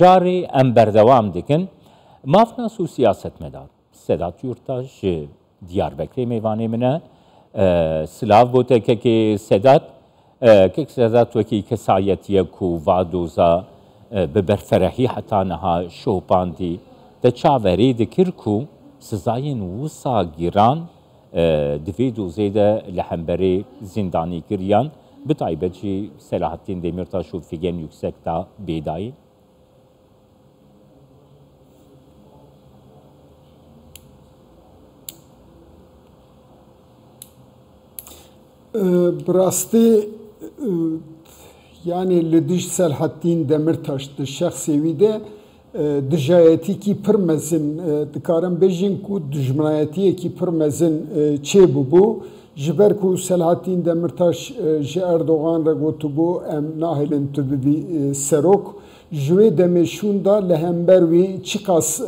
Jarê em berdewam dikin, mafnas û siyasetmedar. Sedat Yurttaş ji Diyarbekirê mêvanê min e, silav bû tekekê Sedat, kek Sedat wekî kesayetiye ku va doza bi berferehî heta niha şopandî te çaverê dikir ku sizayên wisa giran di vê dozê de li hemberê zindanî kiriyan, bi taybet jî Selahattin Demirtaş û Figen Yüksekdağ bêdayî. براستی yani Lidiş Selahattin Demirtaş de şahsevi de dijayeti ki pirmezin dikaran bejin ku dijmanayeti ki pirmezin çebu bu jiber ku Selahattin Demirtaş ji Erdoğan regotu bu em nahilin tübi serok jwe demeşun da lehember ve çıkas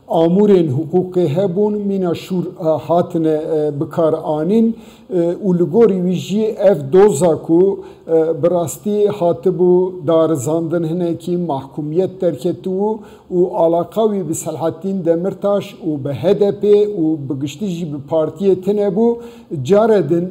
amurên hukukê hebûn mîna şûr hatine bikar anîn û li gorî wî jî ev doza ku bi rastî hatibû darizandin hinekî mahkumiyet derketibû û alaka wî bi Selahattin Demirtaş û bi HDP û bi giştî jî bi partiyê tune bû care din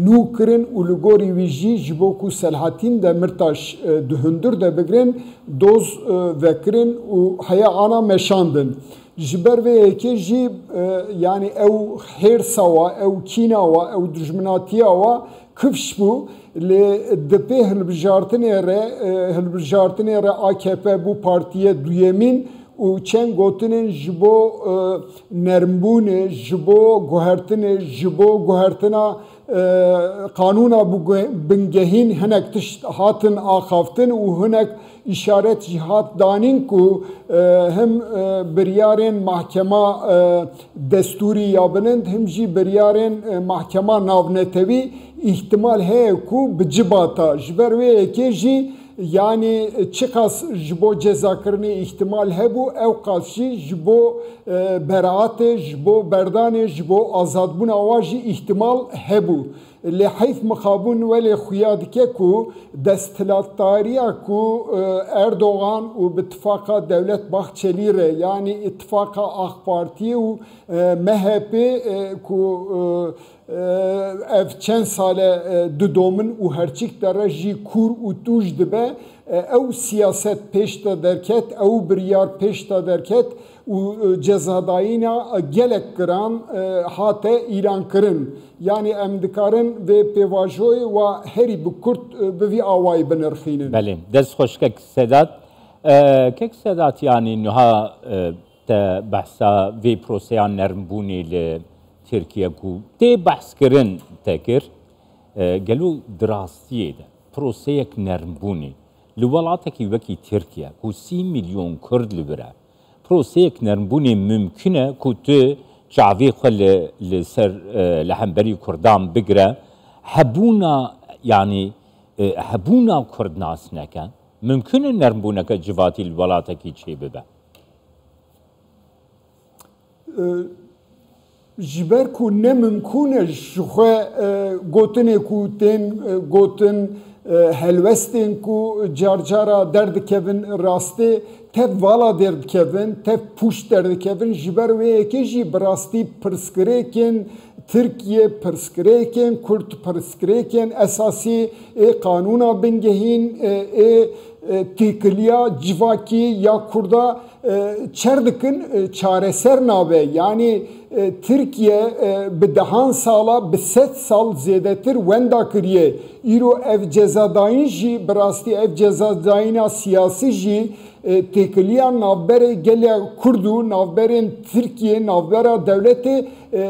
nû kirin û li gorî wî jî ji bo ku Selahattin Demirtaş di hundir de bigirin doz vekirin û heya ana meşandin. Ji ber vê yekê jî yani ew hêrsa wa, ew kîna wa, ew dijminatiya wa kifş bû lê dipê hilbijartinê re AKP bu partiye duyemîn û çend gotinên ji bo nermbûnê, ji bo guhertinê, ji bo guhertina kanûna bingehîn hinek tişt hatin axaftin û hinek işaret jî hat danîn ku hem biryarên mahkema destûrî ya binind hem jî biryarên mahkema navnetewî ihtimal heye ku bi cibata ji ber vê yekê jî yani çıkas ji bo cezakirinê ihtimal hebû ew qas jî ji bo beraatê, ji bo berdanê, ji bo azadbûna wa jî ihtimal hebû. Lê heyf mixabûn welê xuya dike ku desthilatdariya ku Erdoğan û bi ittifaka Devlet Bahçeli re yani ittifaka AK Parti û MHP ku ev çend sale didomin û herçik dere jî kur û tûj dibe ew siyaset pêş de derket ew biryar pêş de derket û cezadayîna gelek giran hate îlan kirin. Yani em dikarin vê pêvajoyê wa herî bi Kurd bi vî awayî binirxînin. Belê, dest xweş kek Sedat. Kek Sedat yani niha te behsa vê proseyan nermbûnê li Tirkiye ku tê behs kirin te kir gelo di rastiyê de proseyek nermbûnê li welatekî wekî Tirkiye ku 30 milyon Kurd li bir e proseyek nermbûnê mümkün e ku tu çavê xwe li ser li hemberî Kurdan bigire hebûna yani hebûna Kurd nas neke mümkün e nermbûneke civatî li welatekî çê bibe. Ji ber ku ne mümkün e ji xwe gotinê ku tên gotin helwestên ku carcara derdikevin rastê tev vala derdikevin, tev pûş derdikevin ji ber wê yekê jî bi rastî pirsgirêkên Tirkiye, pirsgirêkên Kurd, pirsgirêkên esasî kanûna bingehîn têkiliya civakî ya Kurda çer dikin çareser nabe yani Türkiye bi dehan sala bi 100 sal zêdetir wenda kiriye îro ev cezadayîn jî bi rastî ev cezadayîna siyasî jî têkiliya navberê gelê Kurd û navberên Tirkiye navbera dewletê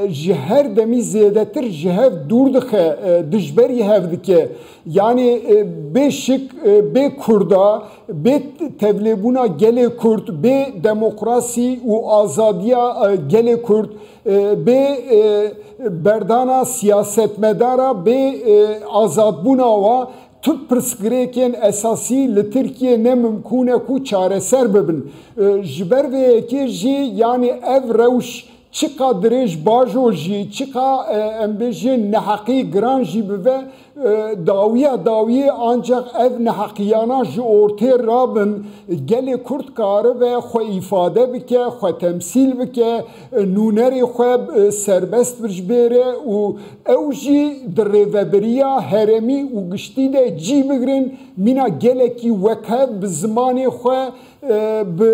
ji her demî zêdetir ji hev dûr dixe dijberî hev dike yani bê şik bê Kurda bê tevlêbûna gelê Kurd bê demokrasî û azadiya gelê Kurd bê berdana siyasetmedara bê azadbûna wa tu pirsgirêkên esasî li Tirkiye ne mümkün e ku çareser bibin. Ji ber vê yekê jî yani ev rewş çika dirêj bajo jî çika em bêjin neheqî giran jî bibe dawiye ancak ev nehaqiyana ji ortaya rabin gelê Kurd kare ve xwe ifade bike, xwe temsil bike, nûnerê xwe serbest bijbêre û ew jî di rêveberiya heremî û giştî de cî bigirin mîna gelekî wekhev bi zimanê xwe bi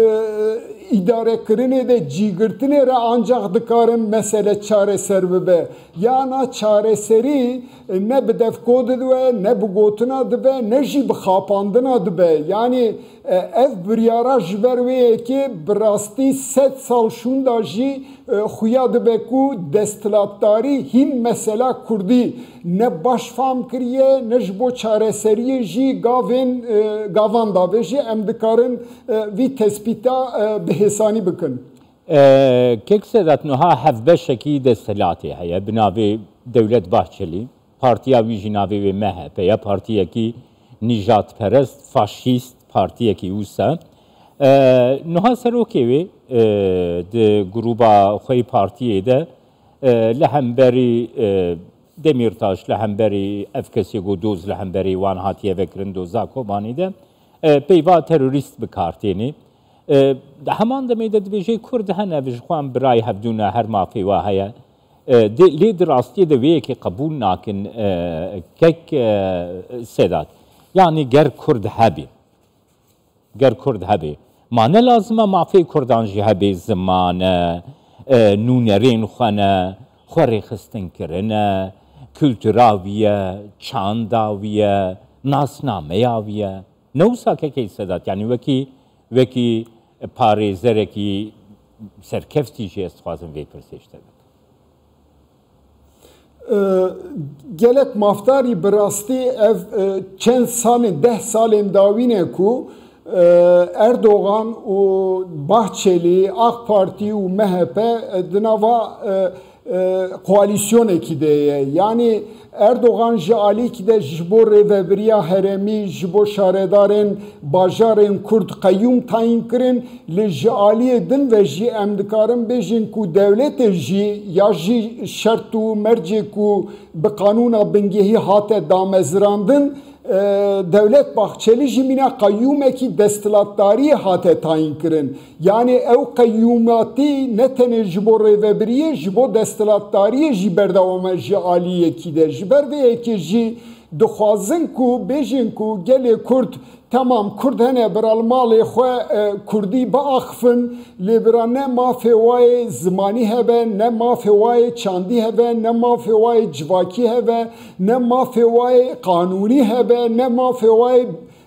îdarekirinê de cîgirtinê re ancak dikarin mesele çareser bibe. Yana çareserî ne bi devko dibe, ne bi gotina dibe, ne jî bi xapandina dibe. Yani ev biryara ji ber wê yekê bi rastî 100 sal şûnda jî xuya dibe ku desthilatdarî hîn mesela Kurdî ne başfam kiriye ne ji bo çareseriyê jî gavan davê jî em dikarin vî tespîta bihêsanî bikin. Kek Sedat niha hevbeşekî desthilatê heye bi navê Devlet Bahçeli, partiya wî jî navê wê MHP ya partiyekî nijadperest, faşîst partiyekî wisa. Niha serokê wê di gruba xwe partiyê de li hemberî Demirtaş, li hemberî ev kesê got doz li hemberî wan hatiye vekirin doza Kobanî de peyva terorîst bi kartênê. Heman demê de dibêje Kurd hene ji xwan birayê hevdûna her mafê wa heye. Lê di rastiyê de wê yekê qebûl nakin kek Sedat. Yani ger Kurd hebê. Ger Kurd hebê. Ma ne lazim e mafê Kurdan jî hebê zimane, nûnerên xwe ne, xwe rêxistinkirin, kültura wî ye, çanda wî ye, nasnameya wî ye. Ne wisa kekê Sedat? Yani wekî parêzerekî serkeftî jî ez dixwazim vê pirsêşte bikim. Gelek mafdarî bi rastî ev çend salên 10 salên dawîne ku Erdoğan û Bahçeli, AK Parti û MHP di nava koalisyonekî de ye. Yani Erdoğan ji alîkî de ji bo rêveberiya heremî, ji bo şaredarên bajarên Kurd qeyyûm tayin kirin, li ji aliyê din ve jî em dikarin bêjin ku dewletê jî ya jî şert û mercê ku bi qanûna bingehî hate damezrandin, Devlet Bahçeli jî mîna qeyyûmekî desthilatdariyê hate tayin kirin. Yani ew qeyyûmatî ne tenê ji bo rêveberiyê ji bo desthilatdariyê jî berdewam e ji aliyekî de. Ji ber vê yekê jî dixwazin ku bêjin ku gelê Kurd tamam Kurd hene biral malê xwe Kurdî biaxivin lê bira ne mafê wayê zimanî hebe, ne mafê wayê çandî hebe, ne mafê wayê civakî hebe, ne mafê wayê qanûnî hebe, ne mafê wayê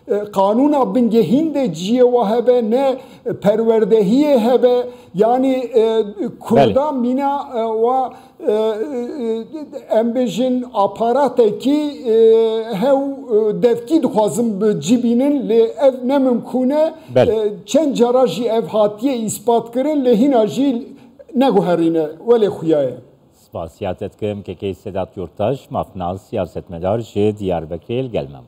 qanûna bingehîn de ciyê wa hebe, ne perwerdehiyê hebe. Yani Kurda mîna wa em bêjin aparatekî hew devkî dixwazin bi cibînin lê ev ne mimkûn e. Çend cara jî ev hatiye îspat kirin lê hîna jî neguherîne welê xuya ye. Spasiyatet kim kekê Sedat Yurttaş, mafnaz siyasetmedar ji Diyarbekirê gelmem.